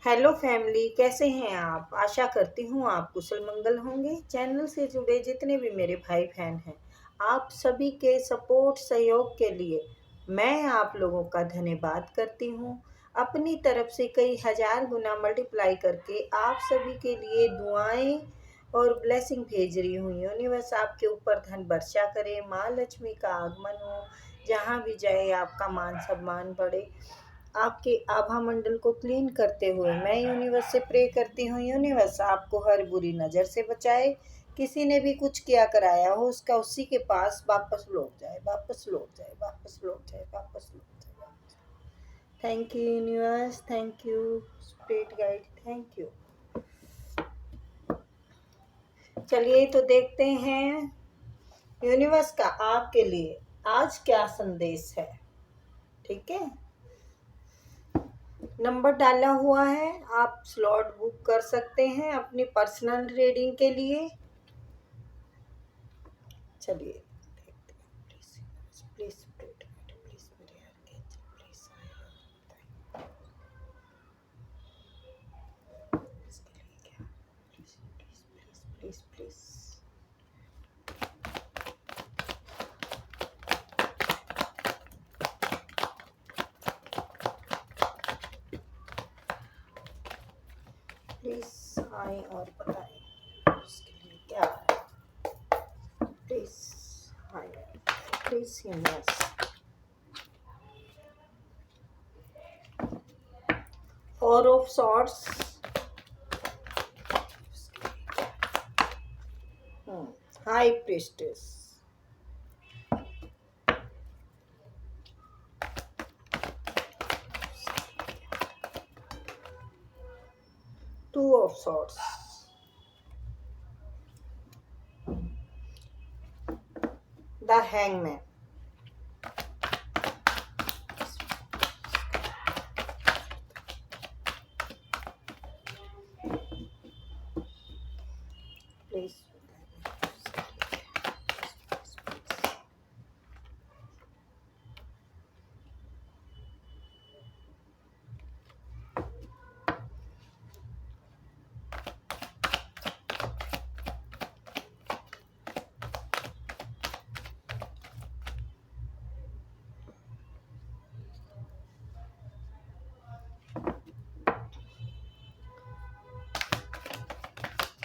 Hello family, कैसे हैं आप? आशा करती हूँ आप कुशल मंगल होंगे। चैनल से जुड़े जितने भी मेरे भाई बहन हैं, आप सभी के सपोर्ट सहयोग के लिए मैं आप लोगों का धन्यवाद करती हूँ। अपनी तरफ से कई हजार गुना मल्टीप्लाई करके आप सभी के लिए दुआएं और ब्लेसिंग भेज रही हूँ। यूनिवर्स आपके ऊपर धन वर्षा करे, माँ लक्ष्मी का आगमन हो, जहाँ भी जाए आपका मान सम्मान बढ़े। आपके आभा मंडल को क्लीन करते हुए मैं यूनिवर्स से प्रे करती हूँ, यूनिवर्स आपको हर बुरी नज़र से बचाए। किसी ने भी कुछ किया कराया हो उसका उसी के पास वापस लौट जाए, वापस लौट जाए, वापस लौट जाए, वापस लौट जाए। Thank you universe, thank you spirit guide, thank you. चलिए तो देखते हैं यूनिवर्स का आपके लिए आज क्या संदेश है। ठीक है, नंबर डाला हुआ है, आप स्लॉट बुक कर सकते हैं अपनी पर्सनल रीडिंग के लिए। चलिए देखते हैं। प्लीज प्लीज प्लीज मेरे आर्कएंजल प्लीज इसके लिए क्या, please please please please please please आए और बताएं उसके लिए क्या है। प्लीज आए, please universe. Four of swords, high priestess, two of swords, the hangman, please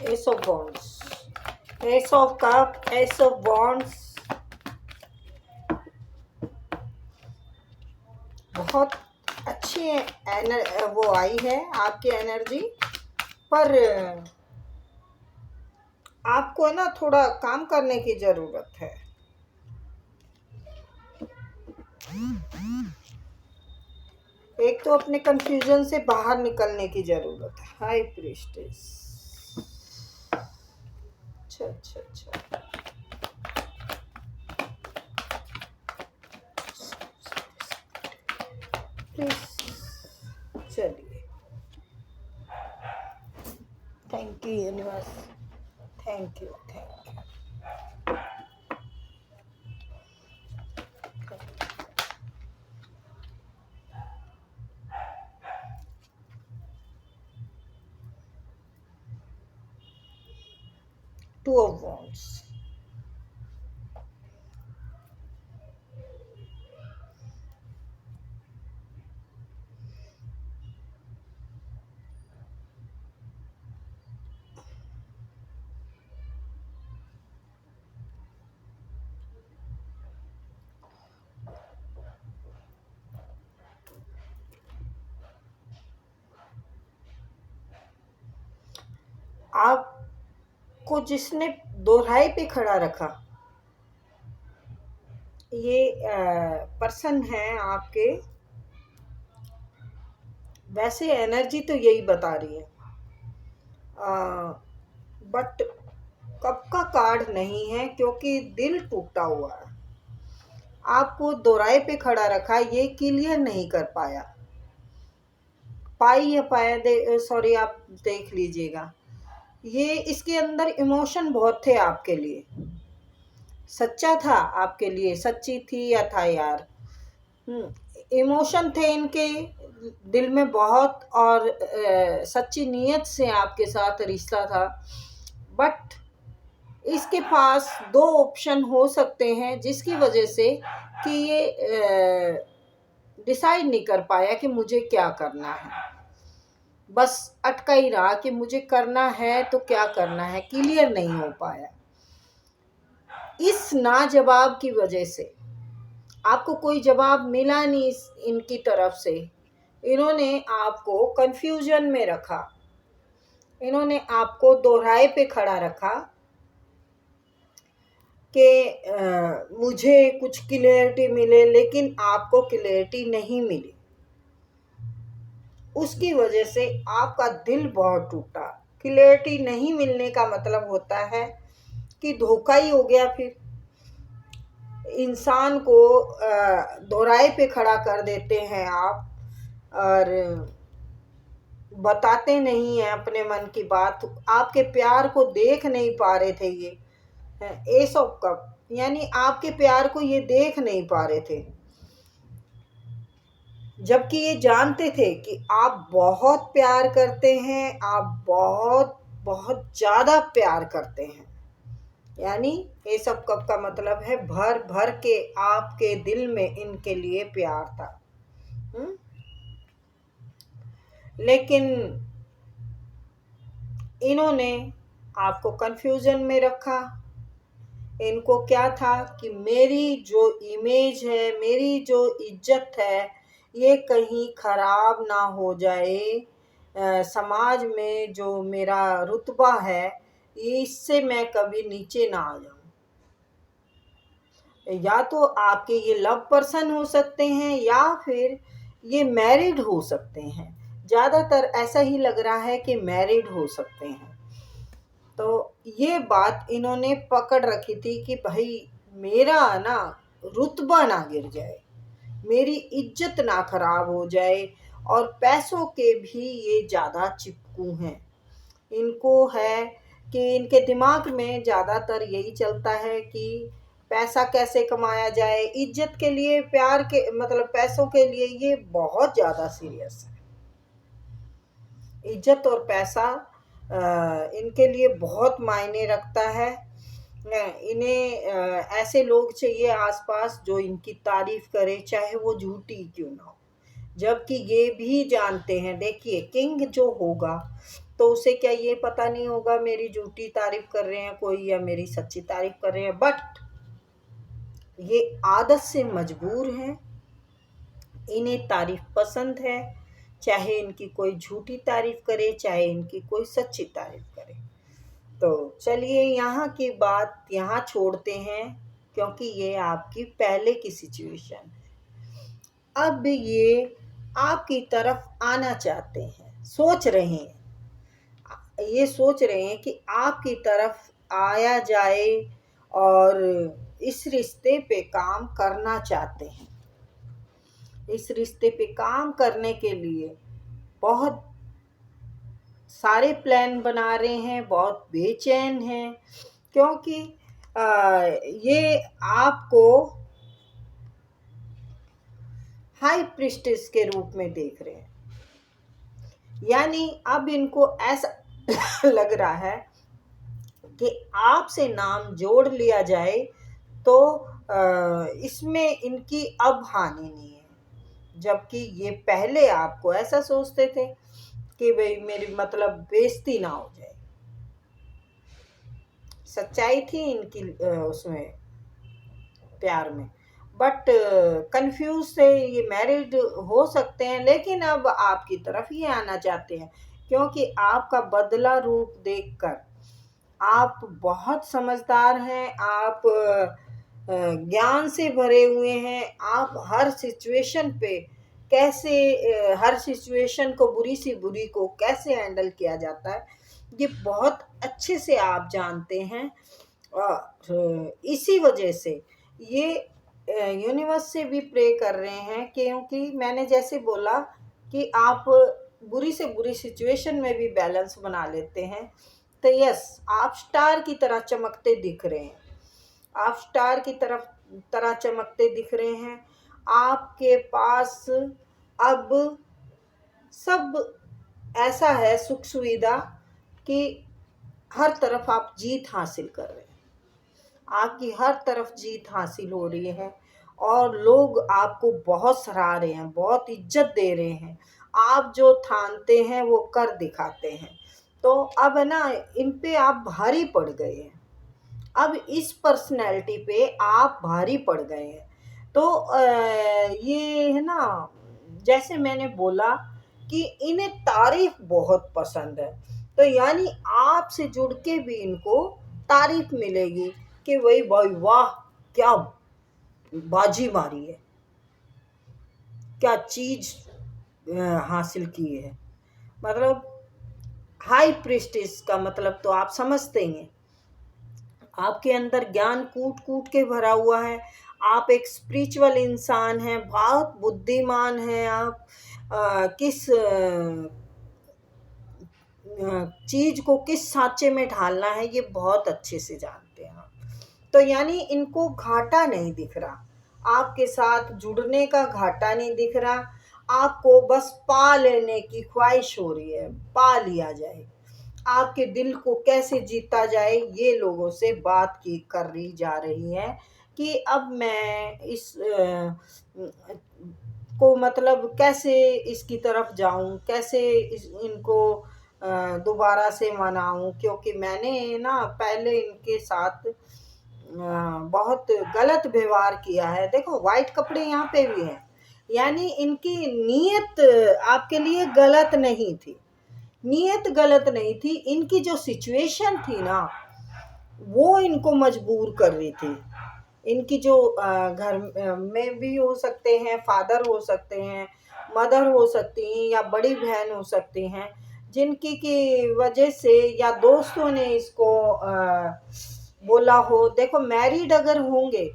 S of wands, S of cup, S of wands. बहुत अच्छी वो आई है आपकी एनर्जी, पर आपको ना थोड़ा काम करने की ज़रूरत है। एक तो अपने कंफ्यूजन से बाहर निकलने की ज़रूरत है। हाई प्रीस्टेस, अच्छा अच्छा अच्छा, प्लीज। चलिए, thank you universe, thank you thank you. Two of wands, आपको जिसने दोहराई पे खड़ा रखा, ये पर्सन है आपके। वैसे एनर्जी तो यही बता रही है, बट कप का कार्ड नहीं है क्योंकि दिल टूटा हुआ है। आपको दोराए पे खड़ा रखा, ये क्लियर नहीं कर पाया, पाई या पाया दे, सॉरी आप देख लीजिएगा। ये इसके अंदर इमोशन बहुत थे आपके लिए, सच्चा था आपके लिए, सच्ची थी या था यार। इमोशन थे इनके, दिल में बहुत और सच्ची नीयत से आपके साथ रिश्ता था, बट इसके पास दो ऑप्शन हो सकते हैं जिसकी वजह से कि ये डिसाइड नहीं कर पाया कि मुझे क्या करना है। बस अटका ही रहा कि मुझे करना है तो क्या करना है, क्लियर नहीं हो पाया। इस ना जवाब की वजह से आपको कोई जवाब मिला नहीं इनकी तरफ से, इन्होंने आपको कंफ्यूजन में रखा, इन्होंने आपको दोहराए पे खड़ा रखा कि मुझे कुछ क्लियरिटी मिले, लेकिन आपको क्लियरिटी नहीं मिली। उसकी वजह से आपका दिल बहुत टूटा। क्लियरिटी नहीं मिलने का मतलब होता है कि धोखा ही हो गया। फिर इंसान को दोहराए पे खड़ा कर देते हैं आप, और बताते नहीं हैं अपने मन की बात। आपके प्यार को देख नहीं पा रहे थे ये एस ऑफ कप, यानी आपके प्यार को ये देख नहीं पा रहे थे, जबकि ये जानते थे कि आप बहुत प्यार करते हैं, आप बहुत बहुत ज़्यादा प्यार करते हैं। यानी एस ऑफ कप का मतलब है भर भर के आपके दिल में इनके लिए प्यार था। लेकिन इन्होंने आपको कंफ्यूजन में रखा। इनको क्या था कि मेरी जो इमेज है, मेरी जो इज्जत है, ये कहीं खराब ना हो जाए, समाज में जो मेरा रुतबा है इससे मैं कभी नीचे ना आ जाऊं। या तो आपके ये लव पर्सन हो सकते हैं या फिर ये मैरिड हो सकते हैं। ज़्यादातर ऐसा ही लग रहा है कि मैरिड हो सकते हैं। तो ये बात इन्होंने पकड़ रखी थी कि भाई मेरा ना रुतबा ना गिर जाए, मेरी इज्जत ना खराब हो जाए, और पैसों के भी ये ज़्यादा चिपकू हैं। इनको है कि इनके दिमाग में ज़्यादातर यही चलता है कि पैसा कैसे कमाया जाए। इज्जत के लिए, प्यार के मतलब पैसों के लिए ये बहुत ज़्यादा सीरियस है। इज्जत और पैसा इनके लिए बहुत मायने रखता है। इन्हें ऐसे लोग चाहिए आसपास जो इनकी तारीफ करे, चाहे वो झूठी क्यों ना हो। जबकि ये भी जानते हैं, देखिए किंग जो होगा तो उसे क्या ये पता नहीं होगा मेरी झूठी तारीफ कर रहे हैं कोई या मेरी सच्ची तारीफ कर रहे हैं, बट ये आदत से मजबूर हैं। इन्हें तारीफ पसंद है, चाहे इनकी कोई झूठी तारीफ करे, चाहे इनकी कोई सच्ची तारीफ करे। तो चलिए यहाँ की बात यहाँ छोड़ते हैं, क्योंकि ये आपकी पहले की सिचुएशन है। अब ये आपकी तरफ आना चाहते हैं, सोच रहे हैं, ये सोच रहे हैं कि आपकी तरफ आया जाए और इस रिश्ते पे काम करना चाहते हैं। इस रिश्ते पे काम करने के लिए बहुत सारे प्लान बना रहे हैं, बहुत बेचैन हैं, क्योंकि ये आपको हाई प्रिस्टेस के रूप में देख रहे हैं। यानी अब इनको ऐसा लग रहा है कि आपसे नाम जोड़ लिया जाए तो इसमें इनकी अब हानि नहीं है। जबकि ये पहले आपको ऐसा सोचते थे कि भाई मेरी मतलब बेइज्जती ना हो जाए। सच्चाई थी इनकी उसमें प्यार में, बट कंफ्यूज थे। ये मैरिड हो सकते हैं, लेकिन अब आपकी तरफ ही आना चाहते हैं, क्योंकि आपका बदला रूप देखकर आप बहुत समझदार हैं, आप ज्ञान से भरे हुए हैं। आप हर सिचुएशन पे कैसे हर सिचुएशन को, बुरी सी बुरी को कैसे हैंडल किया जाता है, ये बहुत अच्छे से आप जानते हैं। और इसी वजह से ये यूनिवर्स से भी प्रे कर रहे हैं, क्योंकि मैंने जैसे बोला कि आप बुरी से बुरी सिचुएशन में भी बैलेंस बना लेते हैं। तो यस, आप स्टार की तरह चमकते दिख रहे हैं, आप स्टार की तरह चमकते दिख रहे हैं। आपके पास अब सब ऐसा है सुख सुविधा कि हर तरफ आप जीत हासिल कर रहे हैं, आपकी हर तरफ जीत हासिल हो रही है और लोग आपको बहुत सराह रहे हैं, बहुत इज्जत दे रहे हैं। आप जो ठानते हैं वो कर दिखाते हैं। तो अब है ना, इन पे आप भारी पड़ गए हैं। अब इस पर्सनैलिटी पे आप भारी पड़ गए हैं। तो ये है ना, जैसे मैंने बोला कि इन्हें तारीफ बहुत पसंद है। तो यानी आपसे जुड़ के भी इनको तारीफ मिलेगी कि वही भाई वाह, क्या बाजी मारी है, क्या चीज हासिल की है। मतलब हाई प्रिस्टिस का मतलब तो आप समझते ही हैं। आपके अंदर ज्ञान कूट कूट के भरा हुआ है। आप एक स्पिरिचुअल इंसान हैं, बहुत बुद्धिमान हैं आप। किस चीज को किस सांचे में ढालना है ये बहुत अच्छे से जानते हैं आप। तो यानी इनको घाटा नहीं दिख रहा, आपके साथ जुड़ने का घाटा नहीं दिख रहा। आपको बस पा लेने की ख्वाहिश हो रही है, पा लिया जाए, आपके दिल को कैसे जीता जाए, ये लोगों से बात की कर रही जा रही है कि अब मैं इस को मतलब कैसे इसकी तरफ जाऊं, कैसे इनको दोबारा से मनाऊं, क्योंकि मैंने ना पहले इनके साथ बहुत गलत व्यवहार किया है। देखो वाइट कपड़े यहाँ पे भी हैं, यानी इनकी नीयत आपके लिए गलत नहीं थी, नीयत गलत नहीं थी। इनकी जो सिचुएशन थी ना वो इनको मजबूर कर रही थी। इनकी जो घर में भी हो सकते हैं, फादर हो सकते हैं, मदर हो सकती हैं या बड़ी बहन हो सकती हैं, जिनकी की वजह से या दोस्तों ने इसको बोला हो। देखो मैरिड अगर होंगे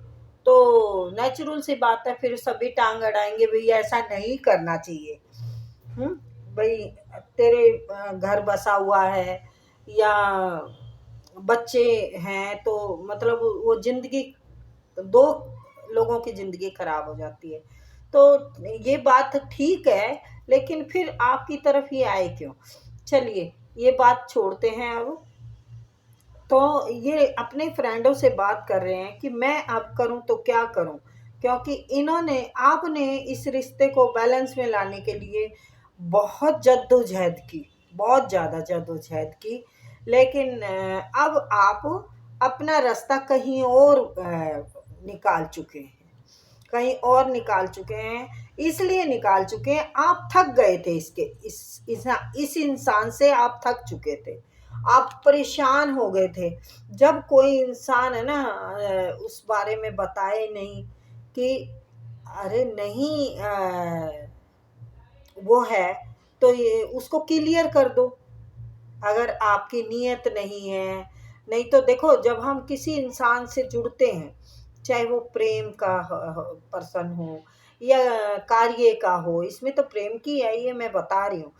तो नेचुरल सी बात है, फिर सभी टांग अड़ाएंगे, भैया ऐसा नहीं करना चाहिए। भाई तेरे घर बसा हुआ है या बच्चे हैं तो मतलब वो जिंदगी, दो लोगों की जिंदगी खराब हो जाती है। तो ये बात ठीक है, लेकिन फिर आपकी तरफ ये आए क्यों। चलिए ये बात छोड़ते हैं अब। तो ये अपने फ्रेंडों से बात कर रहे हैं कि मैं अब करूं तो क्या करूं, क्योंकि इन्होंने आपने इस रिश्ते को बैलेंस में लाने के लिए बहुत जद्दोजहद की, बहुत ज़्यादा जद्दोजहद की। लेकिन अब आप अपना रास्ता कहीं और निकाल चुके हैं, कहीं और निकाल चुके हैं। इसलिए निकाल चुके हैं, आप थक गए थे इसके इस इंसान से आप थक चुके थे, आप परेशान हो गए थे। जब कोई इंसान है ना उस बारे में बताए नहीं कि अरे नहीं वो है, तो ये उसको क्लियर कर दो अगर आपकी नीयत नहीं है। नहीं तो देखो जब हम किसी इंसान से जुड़ते हैं, चाहे वो प्रेम का पर्सन हो या कार्य का हो, इसमें तो प्रेम की है ये मैं बता रही हूँ,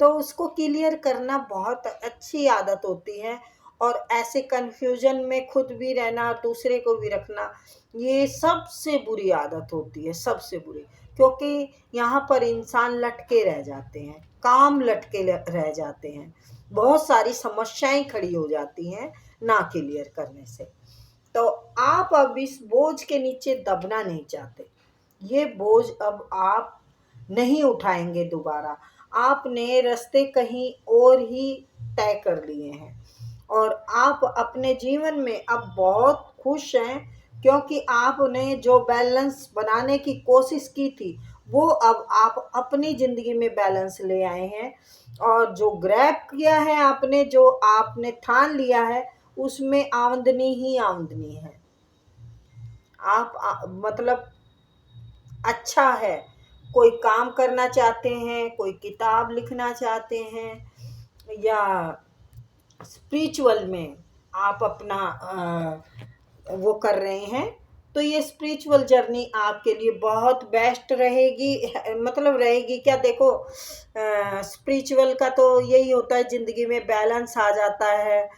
तो उसको क्लियर करना बहुत अच्छी आदत होती है। और ऐसे कन्फ्यूजन में खुद भी रहना और दूसरे को भी रखना, ये सबसे बुरी आदत होती है, सबसे बुरी। क्योंकि यहाँ पर इंसान लटके रह जाते हैं, काम लटके रह जाते हैं, बहुत सारी समस्याएं खड़ी हो जाती हैं ना क्लियर करने से। तो आप अब इस बोझ के नीचे दबना नहीं चाहते, ये बोझ अब आप नहीं उठाएंगे दोबारा। आपने रास्ते कहीं और ही तय कर लिए हैं और आप अपने जीवन में अब बहुत खुश हैं, क्योंकि आपने जो बैलेंस बनाने की कोशिश की थी वो अब आप अपनी ज़िंदगी में बैलेंस ले आए हैं। और जो ग्रैब किया है आपने, जो आपने ठान लिया है, उसमें आमदनी ही आमदनी है। आप मतलब अच्छा है, कोई काम करना चाहते हैं, कोई किताब लिखना चाहते हैं या स्पिरिचुअल में आप अपना वो कर रहे हैं, तो ये स्पिरिचुअल जर्नी आपके लिए बहुत बेस्ट रहेगी। मतलब रहेगी क्या, देखो स्पिरिचुअल का तो यही होता है, ज़िंदगी में बैलेंस आ जाता है,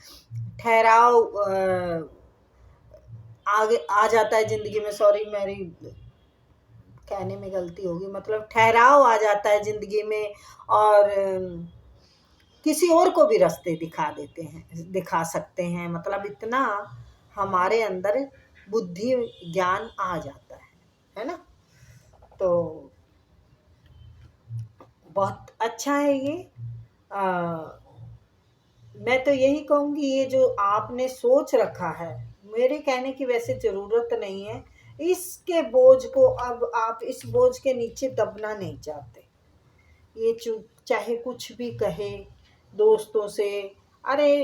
ठहराव आगे आ जाता है ज़िंदगी में। सॉरी मेरी कहने में गलती होगी, मतलब ठहराव आ जाता है ज़िंदगी में, और किसी और को भी रास्ते दिखा देते हैं, दिखा सकते हैं, मतलब इतना हमारे अंदर बुद्धि ज्ञान आ जाता है ना। तो बहुत अच्छा है ये। मैं तो यही कहूँगी, ये जो आपने सोच रखा है, मेरे कहने की वैसे ज़रूरत नहीं है। इसके बोझ को, अब आप इस बोझ के नीचे दबना नहीं चाहते। ये चाहे कुछ भी कहे दोस्तों से, अरे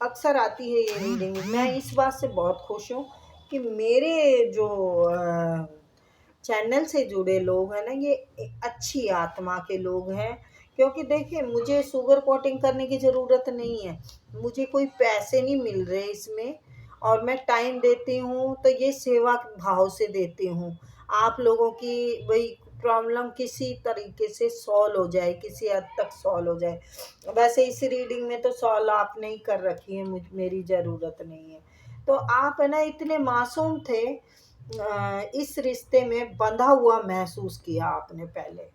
अक्सर आती है ये रीडिंग। मैं इस बात से बहुत खुश हूँ कि मेरे जो चैनल से जुड़े लोग हैं ना, ये अच्छी आत्मा के लोग हैं। क्योंकि देखिए, मुझे शुगर कोटिंग करने की ज़रूरत नहीं है, मुझे कोई पैसे नहीं मिल रहे इसमें, और मैं टाइम देती हूँ तो ये सेवा भाव से देती हूँ। आप लोगों की वही प्रॉब्लम किसी तरीके से सॉल्व हो जाए, किसी हद तक सॉल्व हो जाए। वैसे इस रीडिंग में तो सॉल्व आपने ही कर रखी है, मेरी ज़रूरत नहीं है। तो आप है ना, इतने मासूम थे, इस रिश्ते में बंधा हुआ महसूस किया आपने पहले,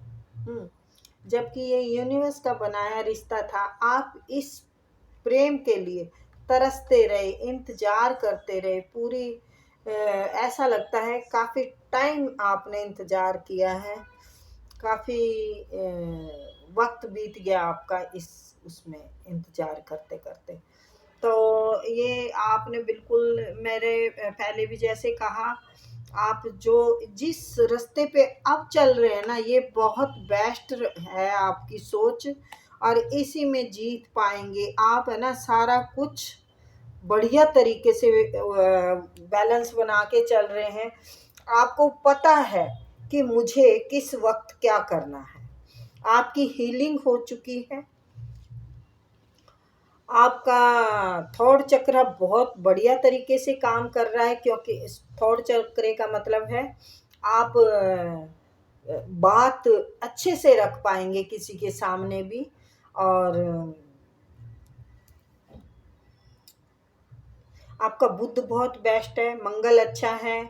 जबकि ये यूनिवर्स का बनाया रिश्ता था। आप इस प्रेम के लिए तरसते रहे, इंतजार करते रहे, पूरी ऐसा लगता है काफ़ी टाइम आपने इंतजार किया है, काफ़ी वक्त बीत गया आपका इस उसमें इंतजार करते करते। तो ये आपने बिल्कुल मेरे पहले भी जैसे कहा, आप जो जिस रास्ते पे अब चल रहे हैं ना, ये बहुत बेस्ट है आपकी सोच, और इसी में जीत पाएंगे आप, है ना। सारा कुछ बढ़िया तरीके से बैलेंस बना के चल रहे हैं। आपको पता है कि मुझे किस वक्त क्या करना है। आपकी हीलिंग हो चुकी है, आपका थॉट चक्र बहुत बढ़िया तरीके से काम कर रहा है, क्योंकि इस थॉट चक्र का मतलब है आप बात अच्छे से रख पाएंगे किसी के सामने भी, और आपका बुद्ध बहुत बेस्ट है, मंगल अच्छा है।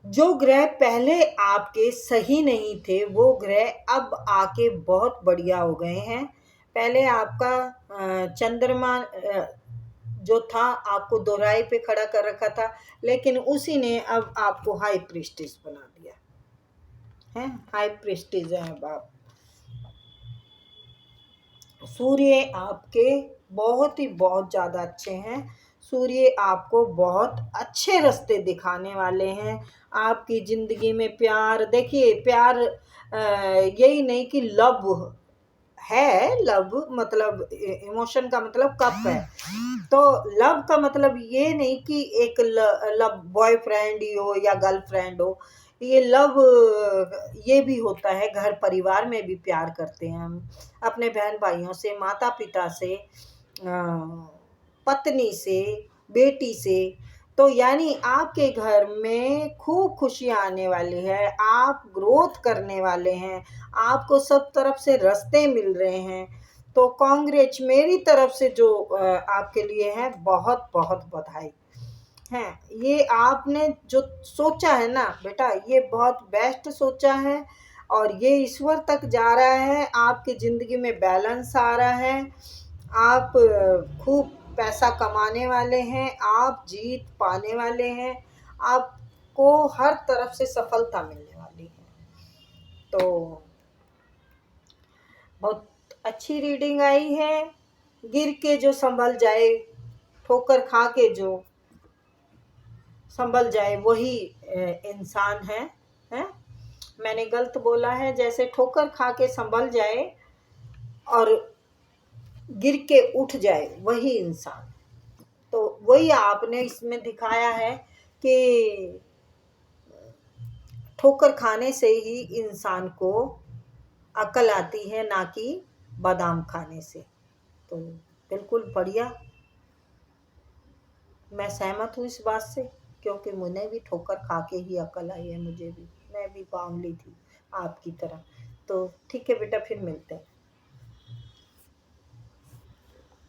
जो ग्रह पहले आपके सही नहीं थे, वो ग्रह अब आके बहुत बढ़िया हो गए हैं। पहले आपका चंद्रमा जो था, आपको दोहराई पे खड़ा कर रखा था, लेकिन उसी ने अब आपको हाई प्रीस्टिस बना दिया है। हाई प्रीस्टिस है अब आप। सूर्य आपके बहुत ही बहुत ज़्यादा अच्छे हैं। सूर्य आपको बहुत अच्छे रास्ते दिखाने वाले हैं। आपकी ज़िंदगी में प्यार, देखिए प्यार यही नहीं कि लव है, लव मतलब इमोशन का मतलब कप है। तो लव का मतलब ये नहीं कि एक लव बॉयफ्रेंड ही हो या गर्लफ्रेंड हो। ये लव ये भी होता है, घर परिवार में भी प्यार करते हैं हम, अपने बहन भाइयों से, माता पिता से, पत्नी से, बेटी से। तो यानी आपके घर में खूब खुशियाँ आने वाली है, आप ग्रोथ करने वाले हैं, आपको सब तरफ से रास्ते मिल रहे हैं। तो कांग्रेच मेरी तरफ से जो आपके लिए है, बहुत बहुत बधाई है। ये आपने जो सोचा है ना बेटा, ये बहुत बेस्ट सोचा है, और ये ईश्वर तक जा रहा है। आपकी ज़िंदगी में बैलेंस आ रहा है, आप खूब पैसा कमाने वाले हैं, आप जीत पाने वाले हैं, आपको हर तरफ से सफलता मिलने वाली है। तो बहुत अच्छी रीडिंग आई है। गिर के जो संभल जाए, ठोकर खा के जो संभल जाए, वही इंसान है। मैंने गलत बोला है, जैसे ठोकर खा के संभल जाए और गिर के उठ जाए, वही इंसान। तो वही आपने इसमें दिखाया है कि ठोकर खाने से ही इंसान को अकल आती है, ना कि बादाम खाने से। तो बिल्कुल बढ़िया, मैं सहमत हूँ इस बात से, क्योंकि मुझे भी ठोकर खा के ही अकल आई है, मुझे भी, मैं भी बावली थी आपकी तरह। तो ठीक है बेटा, फिर मिलते हैं।